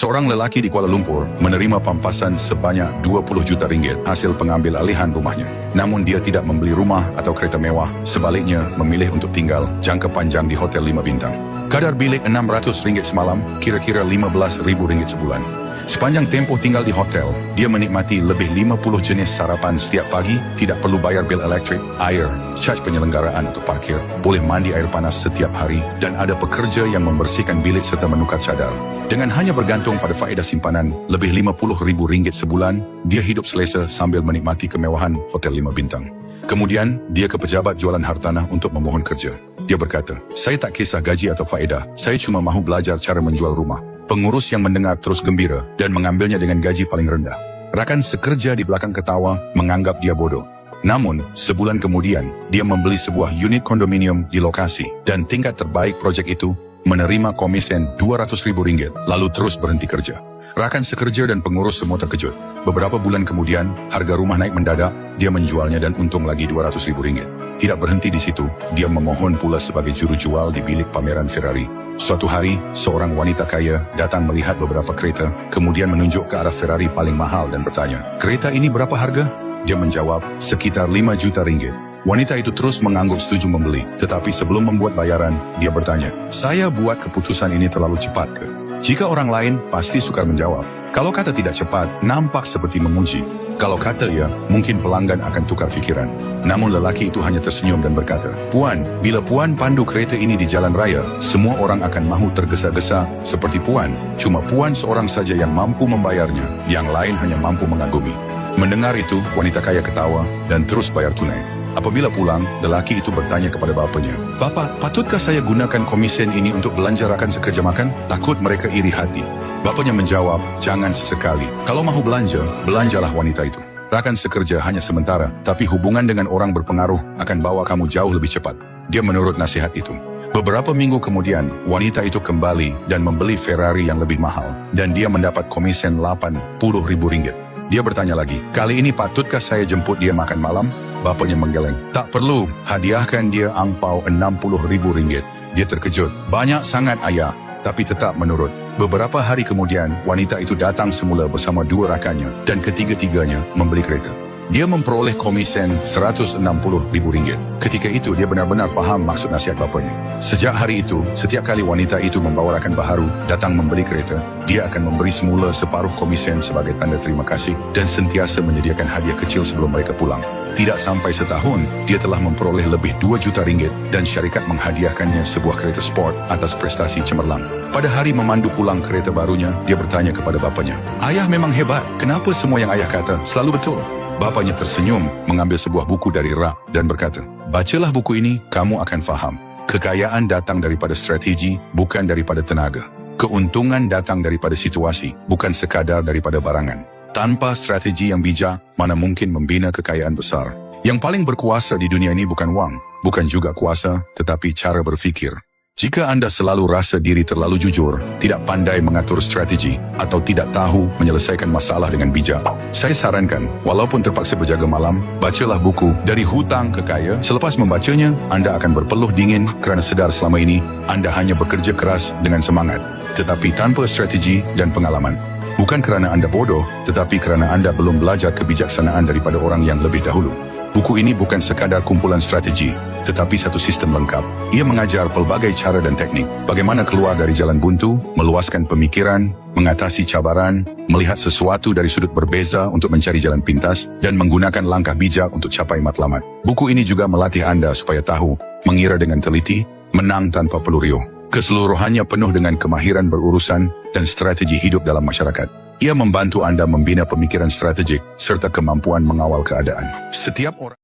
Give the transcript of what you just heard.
Seorang lelaki di Kuala Lumpur menerima pampasan sebanyak 20 juta ringgit hasil pengambil alihan rumahnya. Namun dia tidak membeli rumah atau kereta mewah, sebaliknya memilih untuk tinggal jangka panjang di Hotel 5 Bintang. Kadar bilik RM600 semalam, kira-kira RM15,000 sebulan. Sepanjang tempoh tinggal di hotel, dia menikmati lebih 50 jenis sarapan setiap pagi, tidak perlu bayar bil elektrik, air, charge penyelenggaraan atau parkir, boleh mandi air panas setiap hari, dan ada pekerja yang membersihkan bilik serta menukar cadar. Dengan hanya bergantung pada faedah simpanan lebih RM50,000 sebulan, dia hidup selesa sambil menikmati kemewahan Hotel 5 Bintang. Kemudian, dia ke pejabat jualan hartanah untuk memohon kerja. Dia berkata, "Saya tak kisah gaji atau faedah, saya cuma mahu belajar cara menjual rumah." Pengurus yang mendengar terus gembira dan mengambilnya dengan gaji paling rendah. Rakan sekerja di belakang ketawa menganggap dia bodoh. Namun, sebulan kemudian, dia membeli sebuah unit kondominium di lokasi dan tingkat terbaik proyek itu menerima komisen RM200,000 lalu terus berhenti kerja. Rakan sekerja dan pengurus semua terkejut. Beberapa bulan kemudian, harga rumah naik mendadak, dia menjualnya dan untung lagi RM200,000. Tidak berhenti di situ, dia memohon pula sebagai juru jual di bilik pameran Ferrari. Suatu hari, seorang wanita kaya datang melihat beberapa kereta, kemudian menunjuk ke arah Ferrari paling mahal dan bertanya, "Kereta ini berapa harga?" Dia menjawab, "Sekitar RM5 juta." Wanita itu terus mengangguk setuju membeli, tetapi sebelum membuat bayaran, dia bertanya, "Saya buat keputusan ini terlalu cepat ke?" Jika orang lain, pasti sukar menjawab. Kalau kata tidak cepat, nampak seperti memuji. Kalau kata ya, mungkin pelanggan akan tukar fikiran. Namun lelaki itu hanya tersenyum dan berkata, "Puan, bila Puan pandu kereta ini di jalan raya, semua orang akan mahu tergesa-gesa seperti Puan. Cuma Puan seorang saja yang mampu membayarnya, yang lain hanya mampu mengagumi." Mendengar itu, wanita kaya ketawa dan terus bayar tunai. Apabila pulang, lelaki itu bertanya kepada bapanya, "Bapak, patutkah saya gunakan komisen ini untuk belanja rakan sekerja makan? Takut mereka iri hati." Bapaknya menjawab, "Jangan sesekali. Kalau mahu belanja, belanjalah wanita itu. Rakan sekerja hanya sementara, tapi hubungan dengan orang berpengaruh akan bawa kamu jauh lebih cepat." Dia menurut nasihat itu. Beberapa minggu kemudian, wanita itu kembali dan membeli Ferrari yang lebih mahal, dan dia mendapat komisen RM80,000. Dia bertanya lagi, "Kali ini patutkah saya jemput dia makan malam?" Bapaknya menggeleng, "Tak perlu, hadiahkan dia angpau RM60,000. Dia terkejut, "Banyak sangat ayah," tapi tetap menurut. Beberapa hari kemudian, wanita itu datang semula bersama dua rakannya dan ketiga-tiganya membeli kereta. Dia memperoleh komisen RM160,000. Ketika itu dia benar-benar faham maksud nasihat bapaknya. Sejak hari itu, setiap kali wanita itu membawa rakan baharu datang membeli kereta, dia akan memberi semula separuh komisen sebagai tanda terima kasih dan sentiasa menyediakan hadiah kecil sebelum mereka pulang. Tidak sampai setahun, dia telah memperoleh lebih RM2 juta dan syarikat menghadiahkannya sebuah kereta sport atas prestasi cemerlang. Pada hari memandu pulang kereta barunya, dia bertanya kepada bapaknya, "Ayah memang hebat, kenapa semua yang ayah kata selalu betul?" Bapaknya tersenyum, mengambil sebuah buku dari rak dan berkata, "Bacalah buku ini, kamu akan faham. Kekayaan datang daripada strategi, bukan daripada tenaga. Keuntungan datang daripada situasi, bukan sekadar daripada barangan. Tanpa strategi yang bijak, mana mungkin membina kekayaan besar. Yang paling berkuasa di dunia ini bukan wang, bukan juga kuasa, tetapi cara berfikir. Jika Anda selalu rasa diri terlalu jujur, tidak pandai mengatur strategi, atau tidak tahu menyelesaikan masalah dengan bijak, saya sarankan, walaupun terpaksa berjaga malam, bacalah buku Dari Hutang ke Kaya. Selepas membacanya, Anda akan berpeluh dingin kerana sedar selama ini Anda hanya bekerja keras dengan semangat, tetapi tanpa strategi dan pengalaman. Bukan kerana Anda bodoh, tetapi kerana Anda belum belajar kebijaksanaan daripada orang yang lebih dahulu. Buku ini bukan sekadar kumpulan strategi, tetapi satu sistem lengkap. Ia mengajar pelbagai cara dan teknik, bagaimana keluar dari jalan buntu, meluaskan pemikiran, mengatasi cabaran, melihat sesuatu dari sudut berbeza untuk mencari jalan pintas, dan menggunakan langkah bijak untuk capai matlamat. Buku ini juga melatih Anda supaya tahu, mengira dengan teliti, menang tanpa perlu riuh. Keseluruhannya penuh dengan kemahiran berurusan dan strategi hidup dalam masyarakat. Ia membantu Anda membina pemikiran strategik serta kemampuan mengawal keadaan. Setiap orang